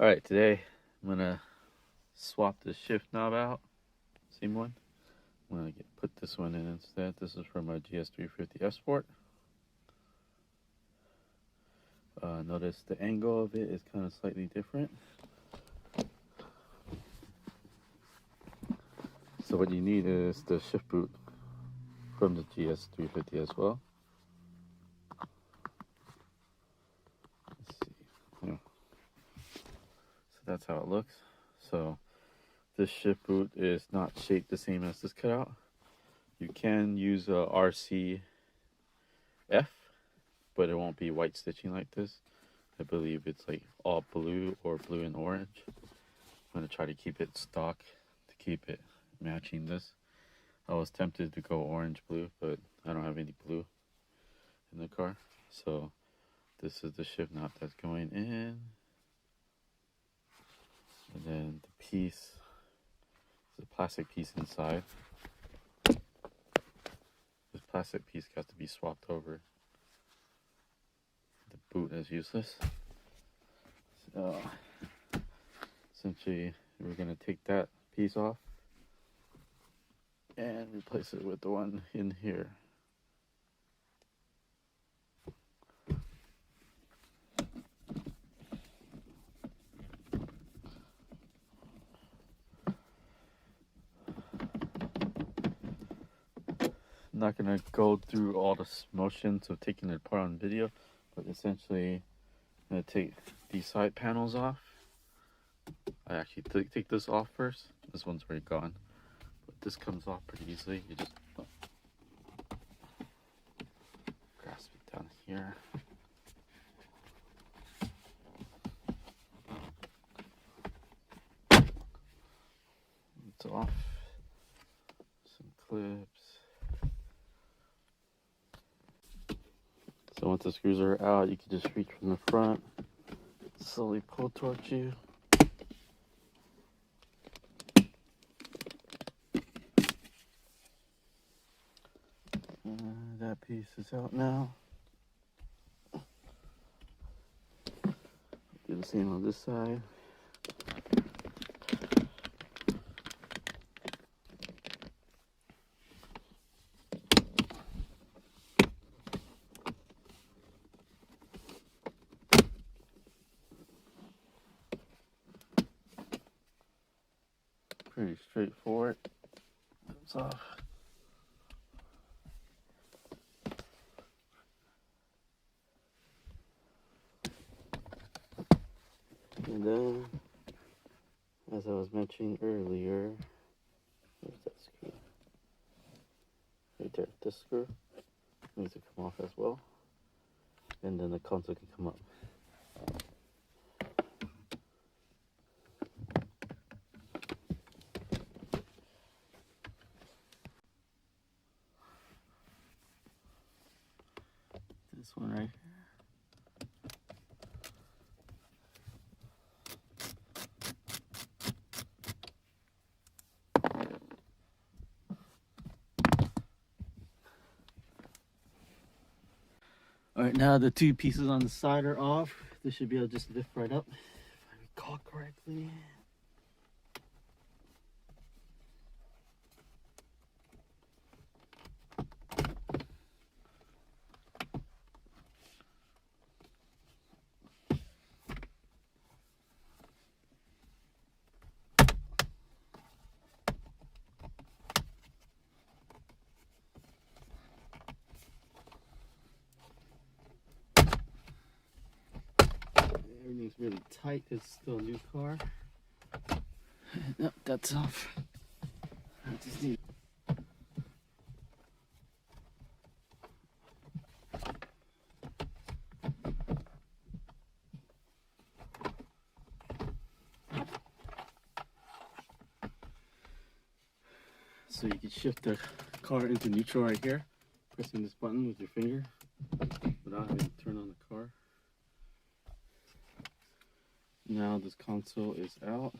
Alright, today I'm gonna swap the shift knob out. Same one. I'm gonna put this one in instead. This is from my GS350 Fsport. Notice the angle of it is kind of slightly different. So what you need is the shift boot from the GS350 as well. Let's see. Yeah. So that's how it looks. So this shift boot is not shaped the same as this cutout. You can use a RCF, but it won't be white stitching like this. I believe it's like all blue or blue and orange. I'm gonna try to keep it stock to keep it matching this. I was tempted to go orange blue, but I don't have any blue in the car. So this is the shift knob that's going in. And then the piece, the plastic piece inside. This plastic piece has to be swapped over. The boot is useless. So essentially we're gonna take that piece off and replace it with the one in here. I'm not gonna go through all the motions of taking it apart on video, but essentially I'm gonna take these side panels off. I actually take this off first. This one's already gone, but this comes off pretty easily. You just grasp it down here. It's off. Some clips. So once the screws are out, you can just reach from the front, slowly pull towards you. That piece is out now. Do the same on this side. Pretty straightforward. Comes off. And then, as I was mentioning earlier, where's that screw? Right there, this screw needs to come off as well. And then the console can come up. This one right here. Alright, now the two pieces on the side are off. This should be able to just lift right up, if I recall correctly. Everything's really tight. It's still a new car. Nope, that's off. I just need. So you can shift the car into neutral right here, pressing this button with your finger without having to turn on the car. Now this console is out.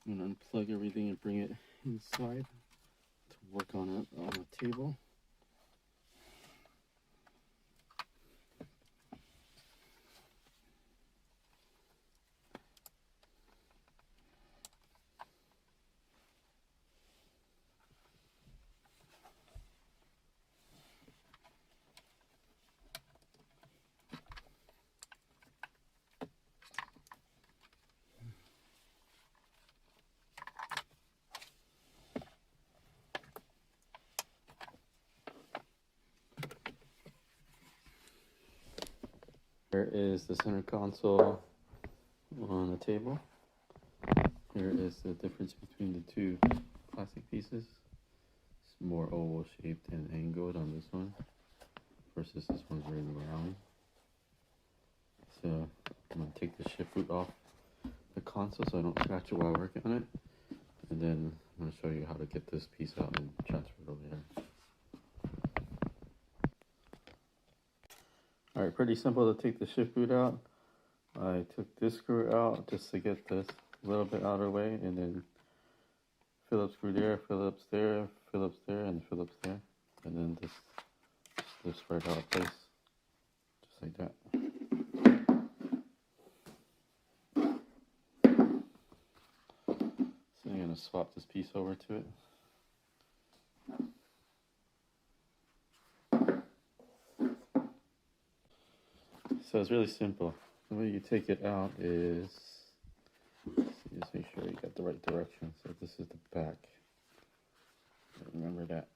I'm going to unplug everything and bring it inside to work on it on the table. Here is the center console on the table. Here is the difference between the two plastic pieces. It's more oval shaped and angled on this one versus this one's very round. So I'm going to take the shift boot off the console so I don't scratch it while working on it. And then I'm going to show you how to get this piece out and transfer it over here. Alright, pretty simple to take the shift boot out. I took this screw out just to get this a little bit out of the way, and then Phillips screw there, Phillips there, Phillips there, and Phillips there. And then this lifts right out of place, just like that. So I'm going to swap this piece over to it. So it's really simple. The way you take it out is, just make sure you got the right direction. So this is the back. Remember that.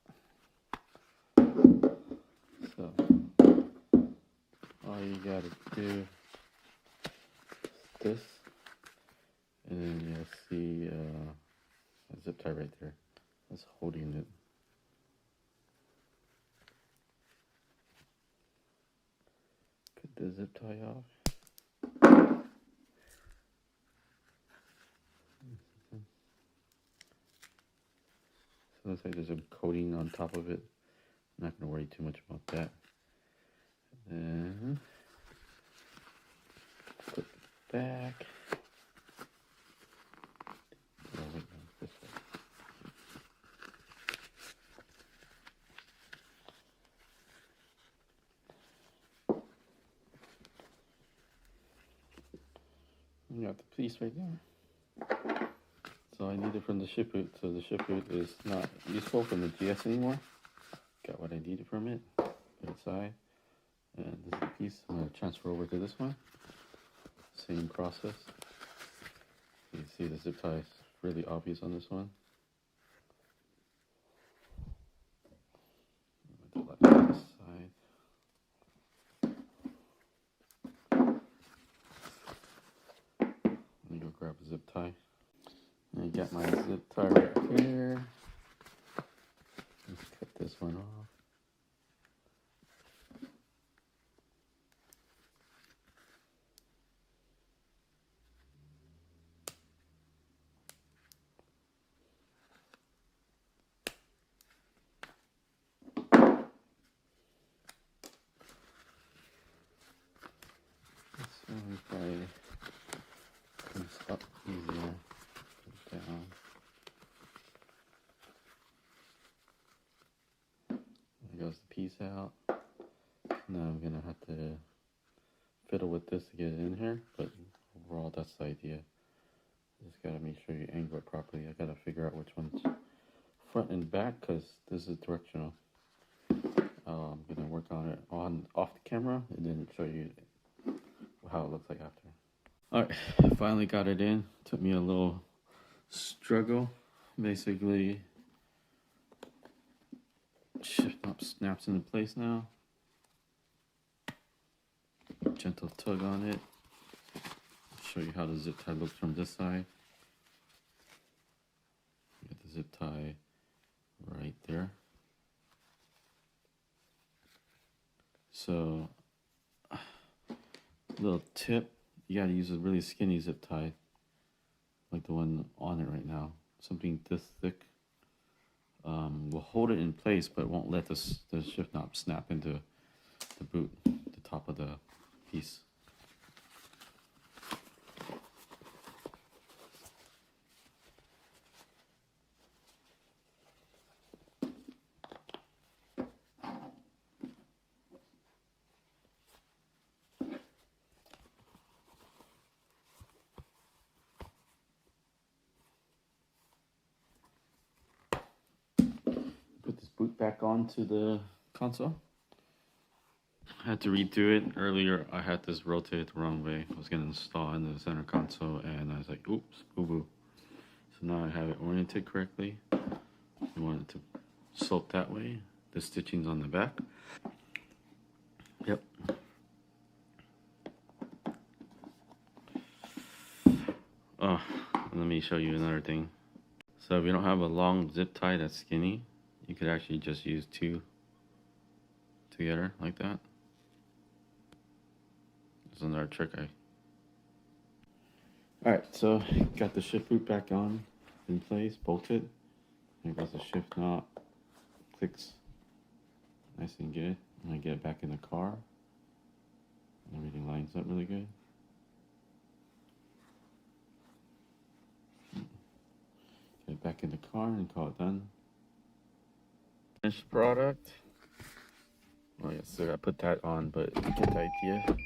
So all you gotta do is this, and then you'll see a zip tie right there. That's holding it. Cut the zip tie off. So looks like there's a coating on top of it. I'm not going to worry too much about that. And then put it back. Oh, wait, no, this way. You got the piece right there. So I need it from the ship boot. So the ship boot is not useful from the GS anymore. Got what I needed from it. Put it aside. And this is the piece I'm going to transfer over to this one. Same process. You can see the zip tie is really obvious on this one. I'm going to let it aside. Let me go grab a zip tie. I got my zip tie right here. Let's cut this one off. This one probably comes up easier. Down. There goes the piece out. Now I'm gonna have to fiddle with this to get it in here, but overall that's the idea. Just gotta make sure you angle it properly. I gotta figure out which one's front and back because this is directional. I'm gonna work on it off the camera and then show you how it looks like after. Alright, finally got it in. Took me a little struggle. Basically, shift knob snaps into place now. Gentle tug on it. Show you how the zip tie looks from this side. Get the zip tie right there. So, little tip, you gotta use a really skinny zip tie, like the one on it right now. Something this thick will hold it in place, but won't let the shift knob snap into the boot, the top of the piece. Put this boot back onto the console. I had to redo it. Earlier I had this rotated the wrong way. I was going to install in the center console and I was like, oops, boo-boo. So now I have it oriented correctly. I want it to slope that way. The stitching's on the back. Yep. Oh, let me show you another thing. So if you don't have a long zip tie that's skinny, you could actually just use two together like that. It's another trick. Alright, so got the shift boot back on in place, bolted. There goes the shift knob, clicks nice and good. I'm gonna get it back in the car. Everything lines up really good. Get it back in the car and call it done. Finished product. Oh yeah, so I put that on, but you get the idea.